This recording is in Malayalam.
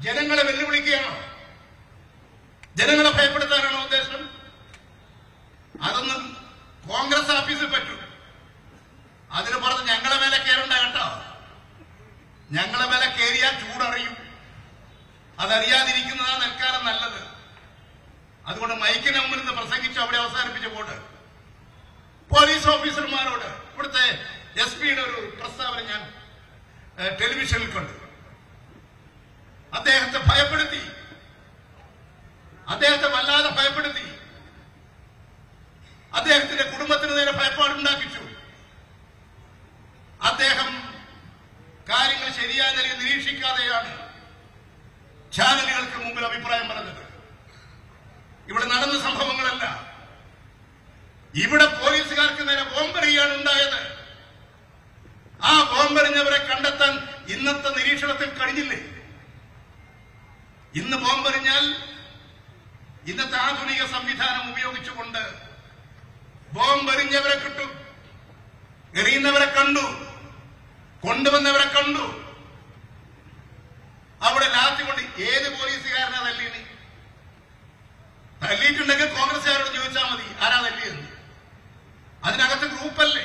ജനങ്ങളെ വെല്ലുവിളിക്കുകയാണോ? ജനങ്ങളെ ഭയപ്പെടുത്താനാണോ ഉദ്ദേശം? അതൊന്നും കോൺഗ്രസ് ഓഫീസിൽ പറ്റൂ. അതിന് പുറത്ത് ഞങ്ങളെ മേലെ കയറണ്ട കേട്ടോ. ഞങ്ങളെ മേലെ കയറിയാൽ ചൂടറിയും. അതറിയാതിരിക്കുന്നതാണ് തൽക്കാലം നല്ലത്. അതുകൊണ്ട് മൈക്കിന് മുമ്പിൽ നിന്ന് പ്രസംഗിച്ച് അവിടെ അവസാനിപ്പിച്ച പോട്ട് പോലീസ് ഓഫീസർമാരോട് ഇവിടുത്തെ SP-യുടെ ഒരു പ്രസ്താവന ഞാൻ ടെലിവിഷനിൽ കണ്ടു. അദ്ദേഹത്തെ ഭയപ്പെടുത്തി, അദ്ദേഹത്തെ വല്ലാതെ ഭയപ്പെടുത്തി, അദ്ദേഹത്തിന്റെ കുടുംബത്തിന് നേരെ ഭയപ്പാടുണ്ടാക്കിച്ചു. അദ്ദേഹം കാര്യങ്ങൾ ശരിയായ നിലയിൽ നിരീക്ഷിക്കാതെയാണ് ചാനലുകൾക്ക് മുമ്പിൽ അഭിപ്രായം പറഞ്ഞത്. ഇവിടെ നടന്ന സംഭവങ്ങളല്ല. ഇവിടെ പോലീസുകാർക്ക് നേരെ ബോംബെറിയാണ് ഉണ്ടായത്. ആ ബോംബെറിഞ്ഞവരെ കണ്ടെത്താൻ ഇന്നത്തെ നിരീക്ഷണത്തിൽ കഴിഞ്ഞില്ലേ? ഇന്ന് ബോംബെറിഞ്ഞാൽ ഇന്നത്തെ ആധുനിക സംവിധാനം ഉപയോഗിച്ചുകൊണ്ട് ബോംബെറിഞ്ഞവരെ കിട്ടും. എറിയുന്നവരെ കണ്ടു, കൊണ്ടുവന്നവരെ കണ്ടു. അവിടെ ലാത്തി കൊണ്ട് ഏത് പോലീസുകാരനാ തല്ലിയത്? തല്ലിയിട്ടുണ്ടെങ്കിൽ കോൺഗ്രസുകാരോട് ചോദിച്ചാൽ മതി ആരാ തല്ലിയെന്ന്. അതിനകത്ത് ഗ്രൂപ്പല്ലേ?